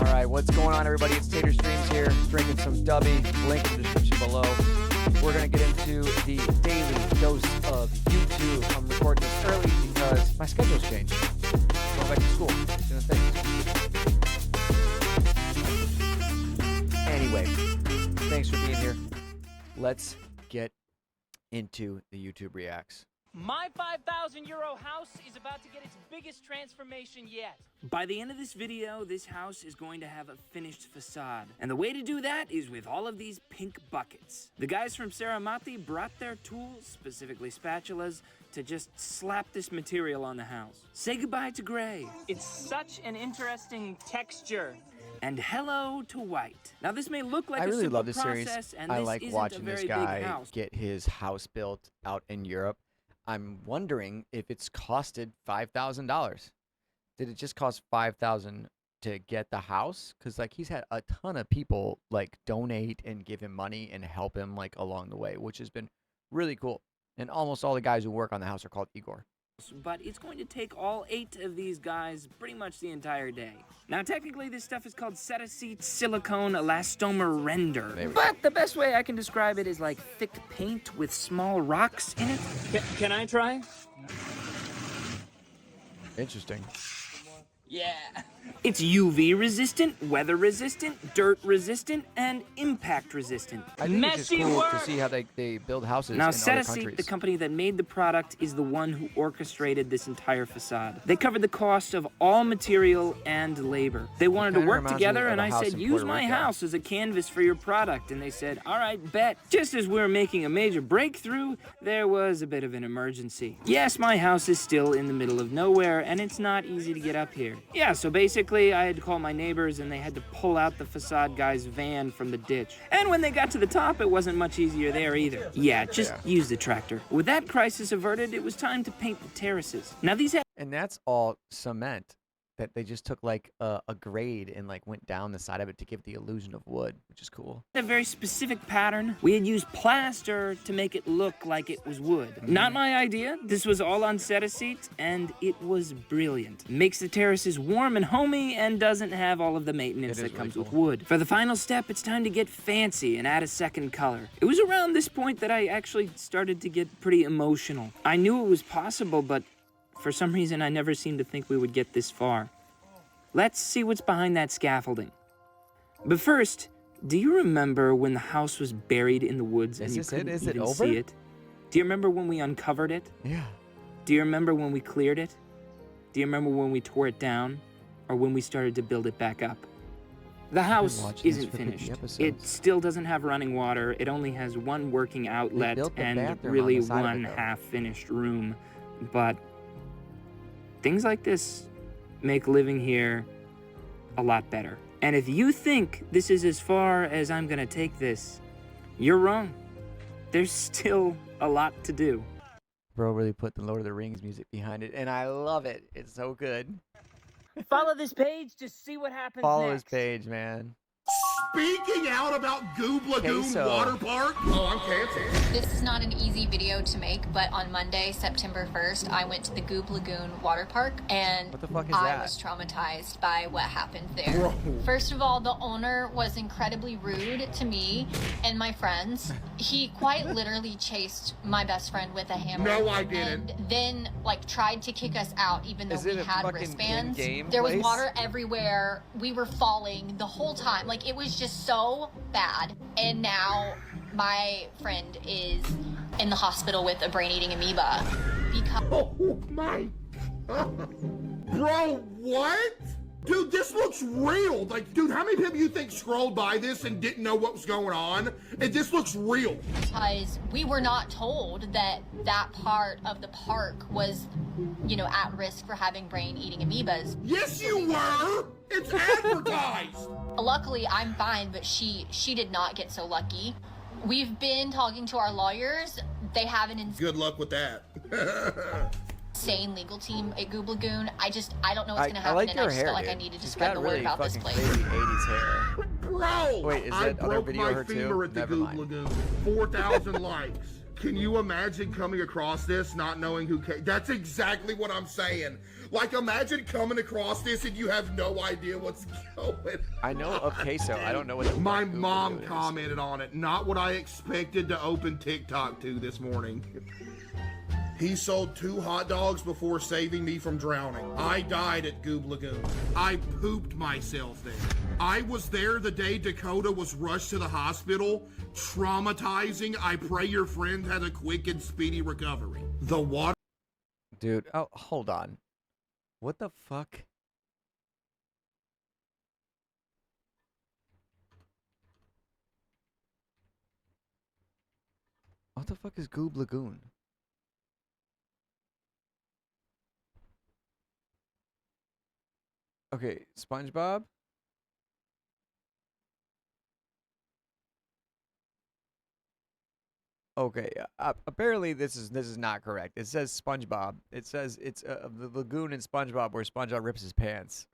Alright, what's going on, everybody? It's Tater Streams here, drinking some Dubby. Link in the description below. We're going to get into the daily dose of YouTube. I'm recording this early because my schedule's changed. Going back to school, doing things. Anyway, thanks for being here. Let's get into the YouTube reacts. My 5,000 euro house is about to get its biggest transformation yet. By the end of this video, this house is going to have a finished facade. And the way to do that is with all of these pink buckets. The guys from Saramati brought their tools, specifically spatulas, to just slap this material on the house. Say goodbye to gray. It's such an interesting texture. And hello to white. Now this may look like I really love this process, series. and I this like isn't watching a very this guy big house. get his house built out in Europe. I'm wondering if it's costed $5,000. Did it just cost $5,000 to get the house? Because like he's had a ton of people like donate and give him money and help him like along the way, which has been really cool. And almost all the guys who work on the house are called Igor. But it's going to take all 8 of these guys pretty much the entire day. Now, technically, this stuff is called Cetacetic Silicone Elastomer Render. But the best way I can describe it is like thick paint with small rocks in it. Can I try? Interesting. Yeah. It's UV resistant, weather resistant, dirt resistant, and impact resistant. I think it's just cool to see how they build houses now, in other Cetacetic, countries. the company that made the product, is the one who orchestrated this entire facade. They covered the cost of all material and labor. They wanted to work together, and I said, use my house as a canvas for your product. And they said, all right, bet. Just as we were making a major breakthrough, there was a bit of an emergency. Yes, my house is still in the middle of nowhere, and it's not easy to get up here. Yeah, so basically, I had to call my neighbors, and they had to pull out the facade guy's van from the ditch. And when they got to the top, it wasn't much easier there either. Yeah, just use the tractor. With that crisis averted, it was time to paint the terraces. Now these And that's all cement that they just took like a grade and like went down the side of it to give the illusion of wood, which is cool. a very specific pattern. We had used plaster to make it look like it was wood. Not my idea. This was all on Cetacetic, and it was brilliant. Makes the terraces warm and homey and doesn't have all of the maintenance that comes with wood. For the final step, it's time to get fancy and add a second color. It was around this point that I actually started to get pretty emotional. I knew it was possible, but for some reason, I never seemed to think we would get this far. Let's see what's behind that scaffolding. But first, do you remember when the house was buried in the woods and you couldn't even see it? Do you remember when we uncovered it? Yeah. Do you remember when we cleared it? Do you remember when we tore it down? Or when we started to build it back up? The house isn't finished. It still doesn't have running water. It only has one working outlet and really one half-finished room. But things like this make living here a lot better. And if you think this is as far as I'm gonna take this, you're wrong. There's still a lot to do. Bro really put the Lord of the Rings music behind it, and I love it. It's so good. Follow this page to see what happens Follow next. his page, man. Speaking out about Goob Lagoon Water Park. Oh, I'm Kansas. This is not an easy video to make, but on Monday, September 1st, I went to the Goob Lagoon Water Park, and What the fuck is I that? was traumatized by what happened there. First of all, the owner was incredibly rude to me and my friends. He quite literally chased my best friend with a hammer. No, I didn't. And then, like, tried to kick us out, even though Is we it a had fucking wristbands. in-game There was place? water everywhere. We were falling the whole time. Like, it was just so bad. And now my friend is in the hospital with a brain-eating amoeba because Oh my God. Bro, what? Dude, this looks real. Like, dude, how many people you think scrolled by this and didn't know what was going on? And this looks real. because we were not told that that part of the park was, you know, at risk for having brain-eating amoebas. Yes, you were. It's advertised. Luckily, I'm fine, but she did not get so lucky. We've been talking to our lawyers. They have an Good luck with that. insane legal team at Goob Lagoon. I don't know what's gonna happen, I like and your I just hair, feel like I dude. needed to She's spread got the word really about this fucking place. crazy 80s hair. Bro, Wait, is I that other broke video my her too? femur at the Never Goob mind. Lagoon. 4,000 likes. Can you imagine coming across this, not knowing who came? That's exactly what I'm saying. Like, imagine coming across this and you have no idea what's going. I know of queso. I don't know what the My fuck mom Googly is. commented on it. Not what I expected to open TikTok to this morning. He sold 2 hot dogs before saving me from drowning. I died at Goob Lagoon. I pooped myself there. I was there the day Dakota was rushed to the hospital. Traumatizing. I pray your friend had a quick and speedy recovery. The water. Dude, oh, hold on. What the fuck? What the fuck is Goob Lagoon? Okay, SpongeBob? Okay, apparently this is not correct. It says SpongeBob. It says it's the lagoon in SpongeBob where SpongeBob rips his pants.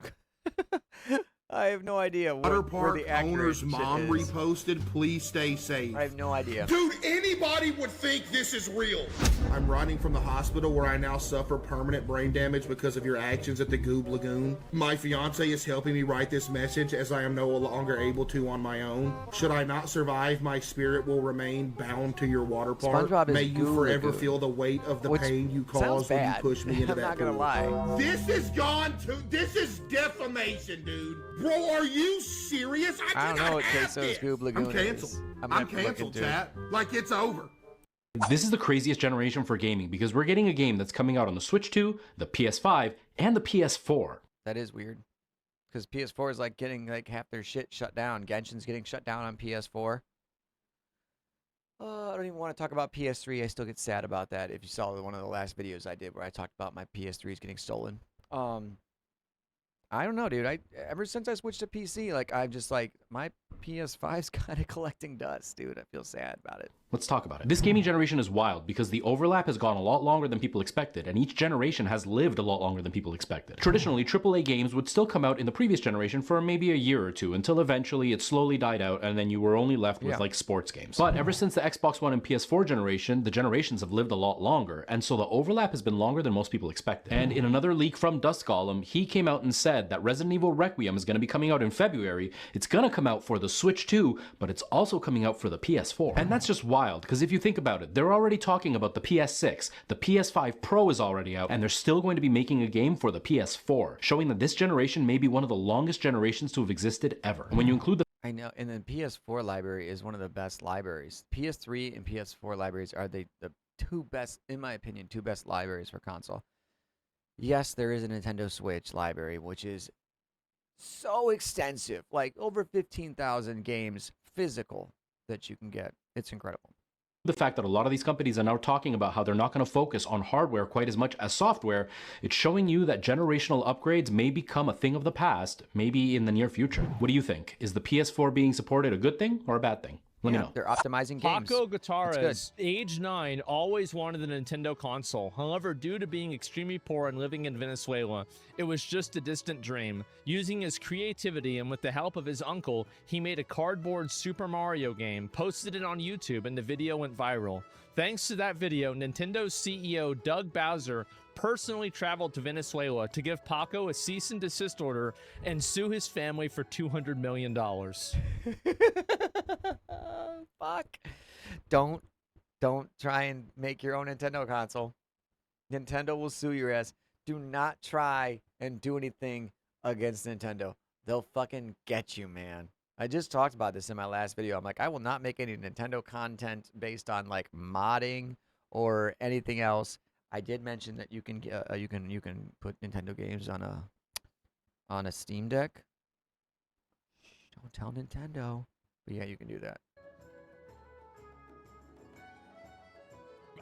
I have no idea Water where park the accurate owner's shit mom is. reposted. Please stay safe. I have no idea. Dude, anybody would think this is real. I'm writing from the hospital where I now suffer permanent brain damage because of your actions at the Goob Lagoon. My fiance is helping me write this message as I am no longer able to on my own. Should I not survive, my spirit will remain bound to your water park. SpongeBob is May you Goo forever Lagoon. feel the weight of the Which pain you sounds caused when you bad. pushed me into I'm that not gonna pool. lie. This has gone to, this is defamation, dude. Bro, are you serious? I don't cannot know what have Queso's this. Goob Lagoon I'm canceled. is. I'm gonna have to look canceled, into it. chat. Like, it's over. This is the craziest generation for gaming because we're getting a game that's coming out on the Switch 2, the PS5, and the PS4. That is weird. Because PS4 is like getting like half their shit shut down. Genshin's getting shut down on PS4. I don't even want to talk about PS3. I still get sad about that. If you saw one of the last videos I did where I talked about my PS3s getting stolen. I don't know, dude. Ever since I switched to PC, like I'm just like my PS5's kind of collecting dust, dude. I feel sad about it. Let's talk about it. This gaming generation is wild because the overlap has gone a lot longer than people expected, and each generation has lived a lot longer than people expected. Traditionally, AAA games would still come out in the previous generation for maybe a year or two, until eventually it slowly died out, and then you were only left with like sports games. But ever since the Xbox One and PS4 generation, the generations have lived a lot longer, and so the overlap has been longer than most people expected. And in another leak from Dust Golem, he came out and said that Resident Evil Requiem is going to be coming out in February. It's going to come out for the Switch 2, but it's also coming out for the PS4. And that's just wild, because if you think about it, they're already talking about the PS6, the PS5 Pro is already out, and they're still going to be making a game for the PS4, showing that this generation may be one of the longest generations to have existed ever. And when you include the I know, and the PS4 library is one of the best libraries. PS3 and PS4 libraries are the two best, in my opinion, two best libraries for console. Yes, there is a Nintendo Switch library, which is so extensive, like over 15,000 games physical that you can get. It's incredible. fact that a lot of these companies are now talking about how they're not going to focus on hardware quite as much as software, it's showing you that generational upgrades may become a thing of the past, maybe in the near future. What do you think? Is the PS4 being supported a good thing or a bad thing? Let me know. They're optimizing games. Paco Gutierrez, age 9, always wanted the Nintendo console. However, due to being extremely poor and living in Venezuela, it was just a distant dream. Using his creativity and with the help of his uncle, he made a cardboard Super Mario game, posted it on YouTube, and the video went viral. Thanks to that video, Nintendo's CEO Doug Bowser personally traveled to Venezuela to give Paco a cease and desist order and sue his family for $200 million. Fuck. Don't try and make your own Nintendo console. Nintendo will sue your ass. Do not try and do anything against Nintendo. They'll fucking get you, man. I just talked about this in my last video. I'm like, I will not make any Nintendo content based on like modding or anything else. I did mention that you can put Nintendo games on a Steam Deck. Shh, don't tell Nintendo. But yeah, you can do that.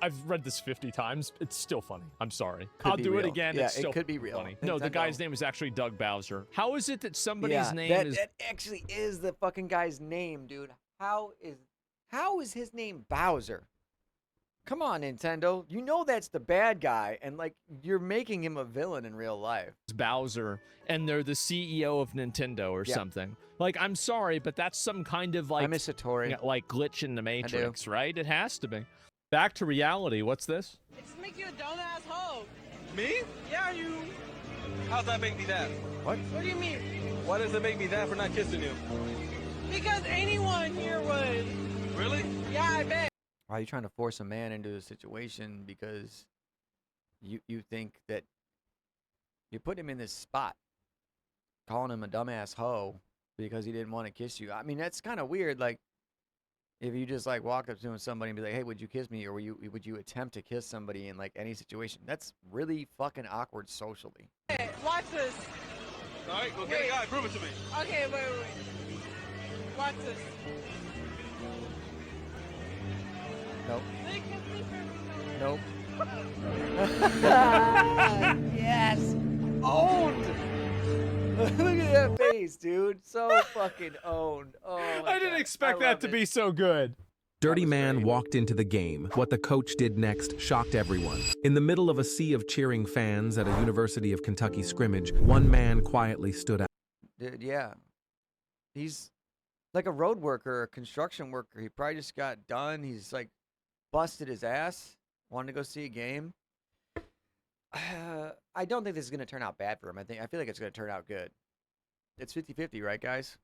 I've read this 50 times. It's still funny. I'm sorry. Could I'll be do it real. again. Yeah, it's still it could be real. funny. No, the Nintendo- guy's name is actually Doug Bowser. How is it that somebody's name that, is... that actually is the fucking guy's name, dude. How is his name Bowser? Come on, Nintendo. You know that's the bad guy, and like you're making him a villain in real life. Bowser, and they're the CEO of Nintendo or Yeah. something. Like, I'm sorry, but that's some kind of like... I miss Satori. like glitch in the Matrix, right? It has to be. Back to reality. What's this? It just make you a dumbass hoe. Me? Yeah, you. How's that make me that? What do you mean? Why does it make me that for not kissing you? Because anyone here would. Really? Yeah, I bet. Why are you trying to force a man into a situation because you think that you put him in this spot, calling him a dumbass hoe because he didn't want to kiss you? I mean, that's kind of weird. Like, if you just like walk up to somebody and be like, "Hey, would you kiss me?" or would you attempt to kiss somebody in like any situation? That's really fucking awkward socially. Hey, watch this. All right, go get a guy. Prove it to me. Okay, wait. Watch this. Nope. They kiss me for Nope. Yes. Owned. Look at that face, dude. So fucking owned. Oh my I didn't God. expect I that love to it. be so good. Dirty was Man great. walked into the game. What the coach did next shocked everyone. In the middle of a sea of cheering fans at a University of Kentucky scrimmage, one man quietly stood out. Dude, yeah. He's like a road worker, a construction worker. He probably just got done. He's like busted his ass, wanted to go see a game. I don't think this is going to turn out bad for him. I feel like it's going to turn out good. It's 50-50, right, guys?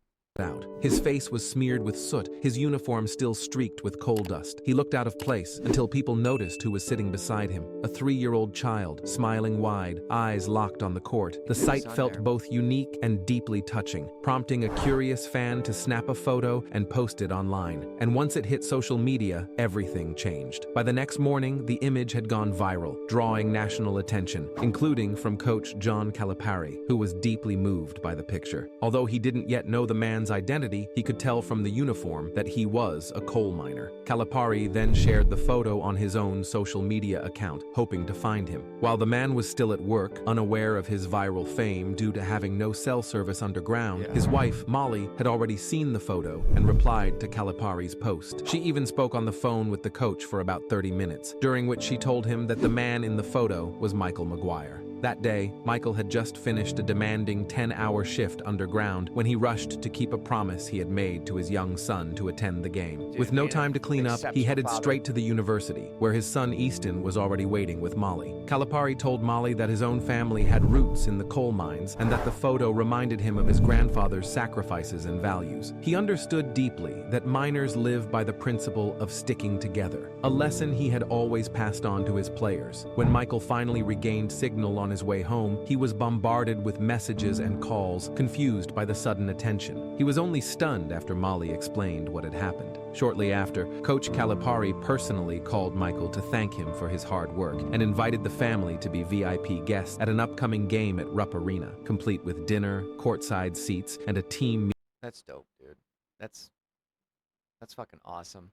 His face was smeared with soot, his uniform still streaked with coal dust. He looked out of place until people noticed who was sitting beside him, a 3-year-old child, smiling wide, eyes locked on the court. The sight felt both unique and deeply touching, prompting a curious fan to snap a photo and post it online. And once it hit social media, everything changed. By the next morning, the image had gone viral, drawing national attention, including from coach John Calipari, who was deeply moved by the picture. Although he didn't yet know the man's identity, he could tell from the uniform that he was a coal miner. Calipari then shared the photo on his own social media account, hoping to find him. While the man was still at work, unaware of his viral fame due to having no cell service underground, his wife, Molly, had already seen the photo and replied to Calipari's post. She even spoke on the phone with the coach for about 30 minutes, during which she told him that the man in the photo was Michael McGuire. That day, Michael had just finished a demanding 10-hour shift underground when he rushed to keep a promise he had made to his young son to attend the game. With no time to clean up, he headed straight to the university, where his son Easton was already waiting with Molly. Calipari told Molly that his own family had roots in the coal mines and that the photo reminded him of his grandfather's sacrifices and values. He understood deeply that miners live by the principle of sticking together, a lesson he had always passed on to his players. When Michael finally regained signal on his way home, he was bombarded with messages and calls, confused by the sudden attention. He was only stunned after Molly explained what had happened. Shortly after, Coach Calipari personally called Michael to thank him for his hard work and invited the family to be VIP guests at an upcoming game at Rupp Arena, complete with dinner, courtside seats, and a team. That's dope, dude. That's fucking awesome.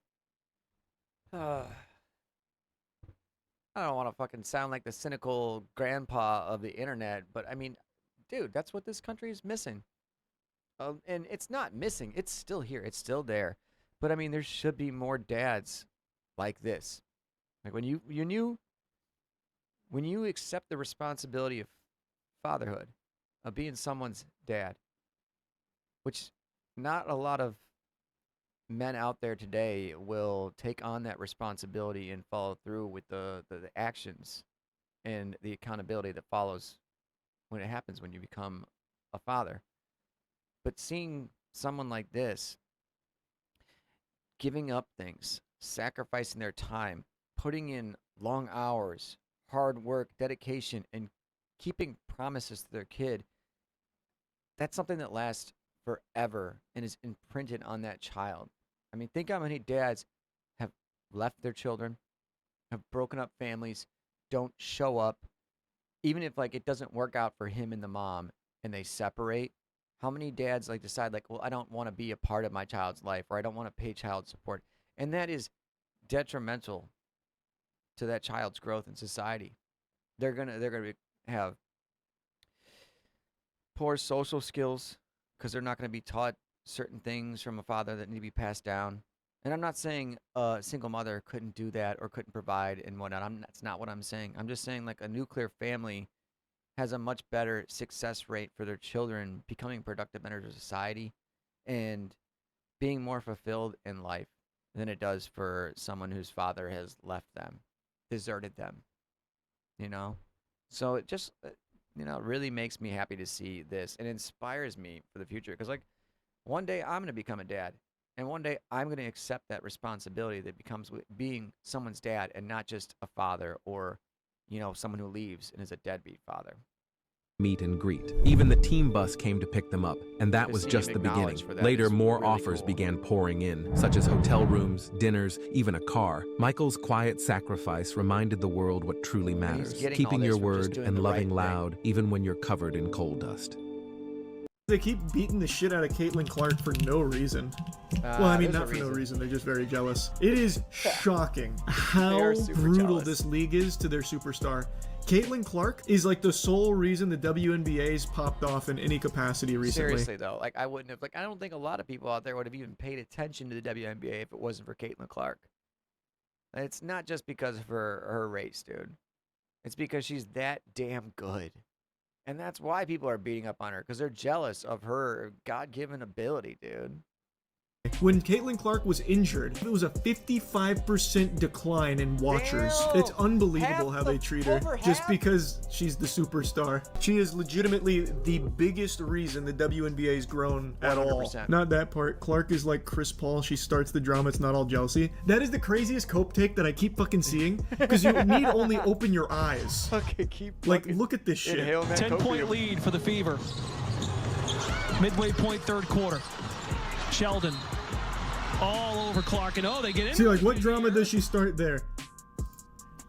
I don't want to fucking sound like the cynical grandpa of the internet, but I mean, dude, that's what this country is missing. And it's not missing. It's still here. It's still there. But I mean, there should be more dads like this. Like when you accept the responsibility of fatherhood, of being someone's dad, which not a lot of men out there today will take on that responsibility and follow through with the actions and the accountability that follows when it happens when you become a father. But seeing someone like this giving up things, sacrificing their time, putting in long hours, hard work, dedication, and keeping promises to their kid, that's something that lasts forever and is imprinted on that child. I mean, think how many dads have left their children, have broken up families, don't show up, even if like it doesn't work out for him and the mom and they separate. How many dads like decide like, well, I don't want to be a part of my child's life, or I don't want to pay child support. And that is detrimental to that child's growth in society. They're gonna have poor social skills because they're not going to be taught certain things from a father that need to be passed down. And I'm not saying a single mother couldn't do that or couldn't provide and whatnot. That's not what I'm saying. I'm just saying like a nuclear family has a much better success rate for their children becoming productive members of society and being more fulfilled in life. than it does for someone whose father has left them, deserted them, you know? So it just, really makes me happy to see this and inspires me for the future. Because, like, one day I'm going to become a dad. And one day I'm going to accept that responsibility that becomes being someone's dad and not just a father or, someone who leaves and is a deadbeat father. Meet and greet. Even the team bus came to pick them up, and that was just the beginning. Later, more offers began pouring in, such as hotel rooms, dinners, even a car. Michael's quiet sacrifice reminded the world what truly matters, keeping your word and loving loud, even when you're covered in coal dust. They keep beating the shit out of Caitlin Clark for no reason. Well, I mean, not for no reason. They're just very jealous. It is shocking how brutal this league is to their superstar. Caitlin Clark is like the sole reason the WNBA's popped off in any capacity recently. Seriously, though, like, I wouldn't have, I don't think a lot of people out there would have even paid attention to the WNBA if it wasn't for Caitlin Clark. It's not just because of her race, dude. It's because she's that damn good. And that's why people are beating up on her, because they're jealous of her God-given ability, dude. When Caitlin Clark was injured, it was a 55% decline in watchers. Damn! It's unbelievable how they treat her just because she's the superstar. She is legitimately the biggest reason the WNBA's grown at all. 100%. Not that part. Clark is like Chris Paul. She starts the drama. It's not all jealousy. That is the craziest cope take that I keep fucking seeing, because you need only open your eyes. Okay, keep like, look at this shit. 10-point lead for the Fever. Midway point, third quarter. Sheldon all over Clark, and they get in. See, like, what drama does she start there?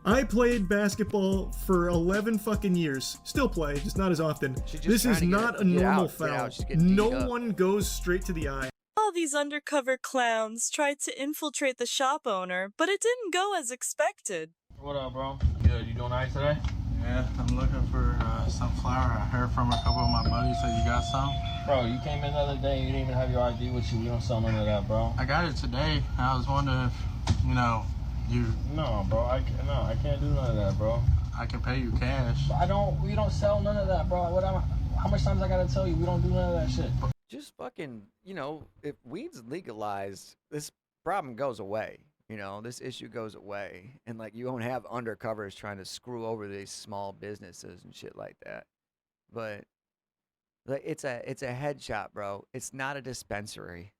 I played basketball for 11 fucking years. Still play, just not as often. This is not a normal foul. No one goes straight to the eye. All these undercover clowns tried to infiltrate the shop owner, but it didn't go as expected. What up, bro? Good. You doing nice today? Yeah, I'm looking for some flour. I heard from a couple of my buddies that you got some. Bro, you came in the other day and you didn't even have your ID with you. We don't sell none of that, bro. I got it today. I was wondering if, you... No, bro. I can't do none of that, bro. I can pay you cash. We don't sell none of that, bro. How much times I gotta tell you we don't do none of that shit? Just fucking, if weed's legalized, this problem goes away. This issue goes away. And, like, you won't have undercovers trying to screw over these small businesses and shit like that. But, like, it's a head shop, bro. It's not a dispensary.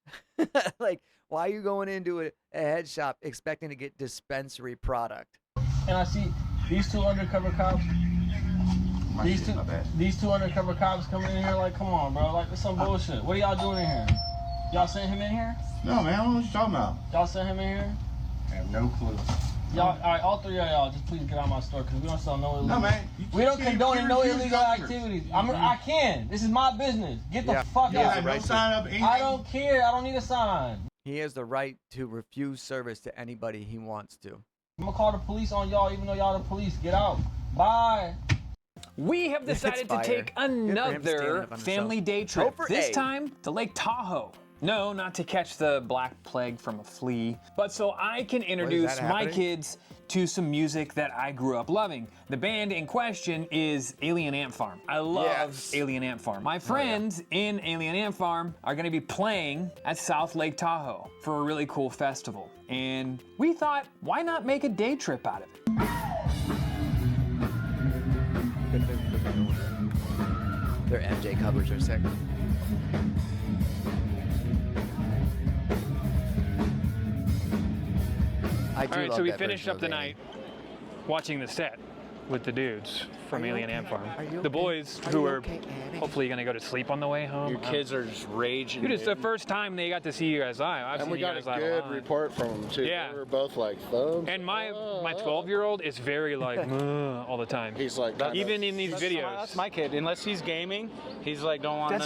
Like, why are you going into a head shop expecting to get dispensary product? And I see these two undercover cops. These two undercover cops coming in here like, come on, bro. Like, it's some bullshit. What are y'all doing in here? Y'all sent him in here? No, man. I don't know what you're talking about. Y'all sent him in here? I have no clue. Y'all, all right, all three of y'all, just please get out of my store, because we don't sell no illegal. No, man. We don't condone no illegal activities. I can. This is my business. Get the fuck out. No sign up anything. I don't care. I don't need a sign. He has the right to refuse service to anybody he wants to. I'm going to call the police on y'all, even though y'all the police. Get out. Bye. We have decided to take another family day trip, this time to Lake Tahoe. No, not to catch the Black Plague from a flea, but so I can introduce my kids to some music that I grew up loving. The band in question is Alien Ant Farm. I love Alien Ant Farm. My friends in Alien Ant Farm are gonna be playing at South Lake Tahoe for a really cool festival. And we thought, why not make a day trip out of it? Their MJ covers are sick. All right, so we finished up the night watching the set with the dudes from Alien Ant Farm. The boys who are hopefully going to go to sleep on the way home. Your kids are just raging. Dude, it's the first time they got to see you guys live. And we got a good report from them too. Yeah. They were both like thumbs. And my 12-year-old is very like all the time. He's like even in these videos. That's my kid. Unless he's gaming, he's like don't want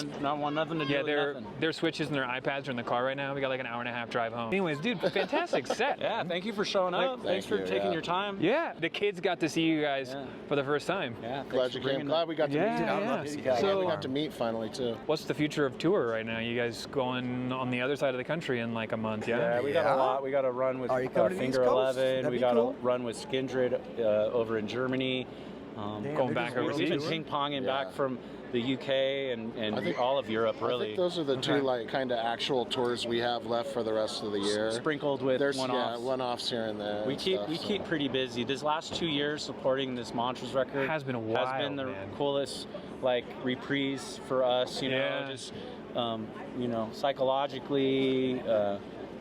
nothing to do with nothing. Their Switches and their iPads are in the car right now. We got like an hour-and-a-half drive home. Anyways, dude, fantastic set. Yeah, thank you for showing up. Thanks for taking your time. Yeah, the kids got to see you guys for the first time. Yeah, glad you came. Glad we got to meet. So, we got to meet finally too. What's the future of tour right now? You guys going on the other side of the country in like a month? Yeah, we got a lot. We got to run with Finger 11. We got to run with Skindred over in Germany. going back overseas. We've been ping-ponging back from the UK and all of Europe, really. I think those are the two like kind of actual tours we have left for the rest of the year. Sprinkled with one-offs. Yeah, one-offs here and there. We keep pretty busy. This last 2 years supporting this Montrose record has been the coolest like reprise for us. You know, just you know, psychologically.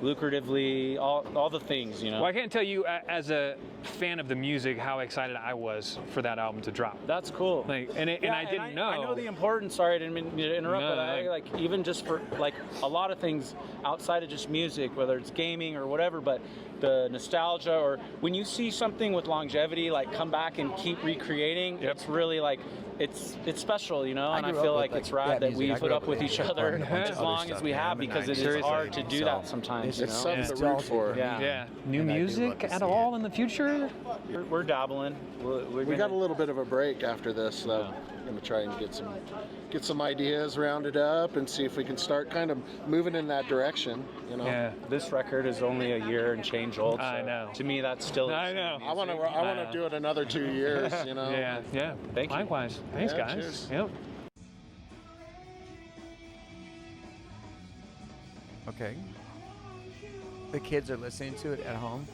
Lucratively, all the things, you know. Well, I can't tell you as a fan of the music how excited I was for that album to drop. That's cool. Like, and I didn't know. I know the importance. Sorry, I didn't mean to interrupt, but I like even just for like a lot of things outside of just music, whether it's gaming or whatever, but the nostalgia or when you see something with longevity, like come back and keep recreating, it's really like. It's special, you know, and I feel like it's rad that we put up with each other as long as we have because it is hard to do that sometimes. It's something to root for. Yeah. New music at all in the future? We're dabbling. We got a little bit of a break after this, though. We're going to try and get some ideas rounded up and see if we can start kind of moving in that direction, you know. Yeah. This record is only a year and change old. So I know. To me, that's still. I know. I want to do it another 2 years, you know. Yeah. Thank you. Likewise. Thanks, guys. Cheers. Yep. Okay. The kids are listening to it at home.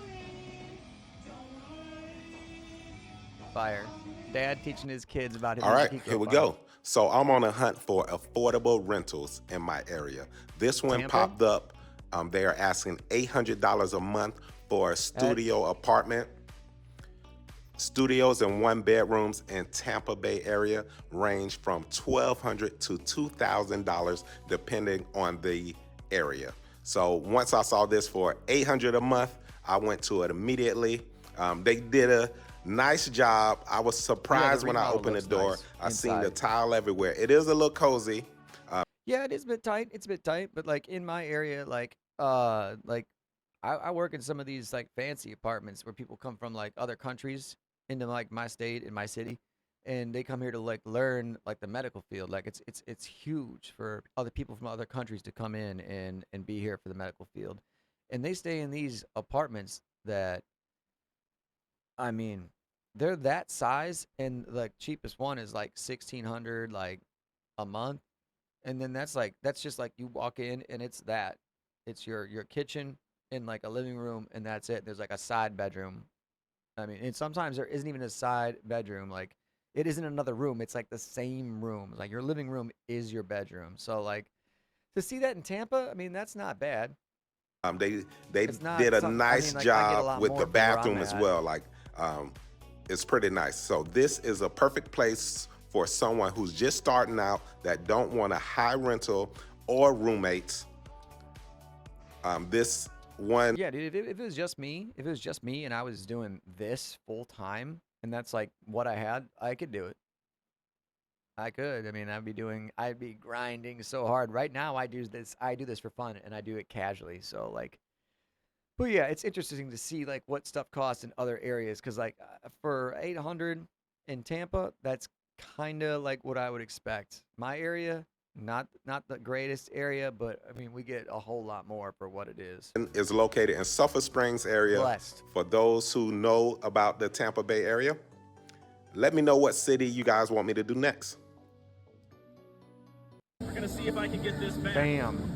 Fire. Dad teaching his kids about his All right, here we go. So I'm on a hunt for affordable rentals in my area. This one popped up. They are asking $800 a month for a studio apartment. Studios and 1-bedrooms in Tampa Bay area range from $1,200 to $2,000 depending on the area. So once I saw this for $800 a month, I went to it immediately. They did a nice job. I was surprised when I opened the door. Nice I seen the tile everywhere. It is a little cozy. Yeah, it is a bit tight. It's a bit tight, but like in my area, I work in some of these like fancy apartments where people come from like other countries into like my state in my city, and they come here to like learn like the medical field. Like it's huge for other people from other countries to come in and be here for the medical field, and they stay in these apartments that, I mean, they're that size, and like cheapest one is like $1,600 like a month, and then that's just like you walk in and it's your kitchen and like a living room, and that's it. There's like a side bedroom. I mean, and sometimes there isn't even a side bedroom. Like it isn't another room. It's like the same room. Like your living room is your bedroom. So like to see that in Tampa, I mean, that's not bad. They did a nice job with the bathroom as well. Like it's pretty nice. So this is a perfect place for someone who's just starting out that don't want a high rental or roommates. This one. Yeah, dude, if it was just me, and I was doing this full time, and that's like what I had, I could do it. I could. I mean, I'd be grinding so hard. Right now, I do this for fun, and I do it casually. So like, but yeah, it's interesting to see like what stuff costs in other areas, because like for $800 in Tampa, that's kind of like what I would expect. My area, not the greatest area, but I mean, we get a whole lot more for what it is. Is located in Sulphur Springs area. Blessed. For those who know about the Tampa Bay area, let me know what city you guys want me to do next. We're gonna see if I can get this back. Bam.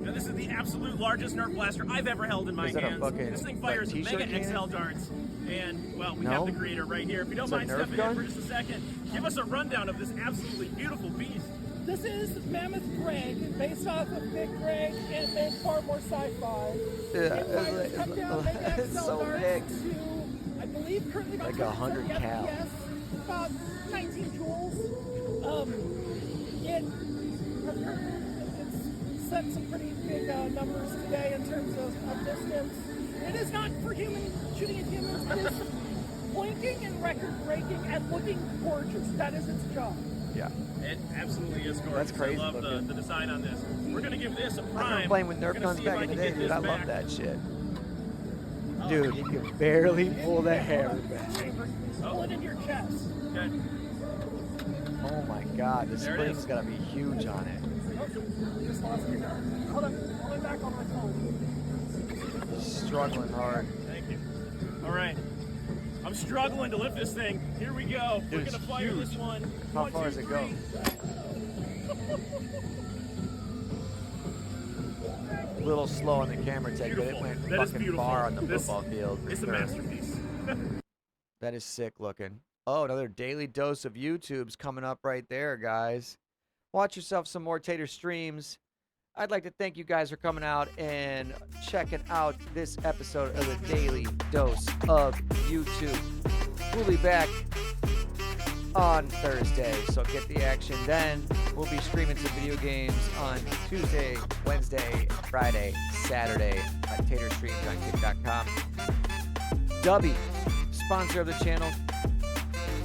Now this is the absolute largest Nerf blaster I've ever held in my hands. This thing fires Mega XL darts. And, well, we have the creator right here. If you don't mind stepping in for just a second, give us a rundown of this absolutely beautiful beast. This is Mammoth Greg, based off of Big Greg and made far more sci-fi. It cut down Mega XL so darts big. to, I believe, currently about Like 100 cal. FPS, about 19 joules. It's set some pretty big numbers today in terms of distance. It is not for shooting at humans. It is blinking and record-breaking and looking gorgeous. That is its job. Yeah. It absolutely is gorgeous. That's crazy. I love the design on this. We're going to give this a I prime. remember playing with Nerf guns back in the day, dude. I love that shit. Dude, you can barely pull the hair back. Pull it in your chest. Okay. Oh my god, the spring's gotta be huge on it. Just lost it. Hold on. Hold it back on my phone. Struggling hard. Thank you. All right. I'm struggling to lift this thing. Here we go. Dude, We're gonna fire huge. this one. How 1, far 2, does it go? 3. Little slow on the camera take, but it went That is fucking beautiful. far on the This football field. for It's a sure. masterpiece. That is sick looking. Oh, another daily dose of YouTube's coming up right there, guys. Watch yourself some more Tater streams. I'd like to thank you guys for coming out and checking out this episode of the Daily Dose of YouTube. We'll be back on Thursday, so get the action then. We'll be streaming some video games on Tuesday, Wednesday, Friday, Saturday at TaterStreams on Kick.com. DUBBY, sponsor of the channel.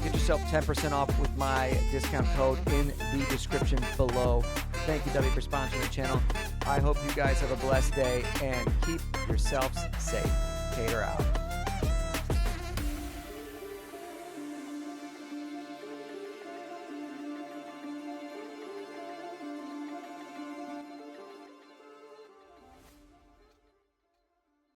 Get yourself 10% off with my discount code in the description below. Thank you, DUBBY, for sponsoring the channel. I hope you guys have a blessed day and keep yourselves safe. Tater out.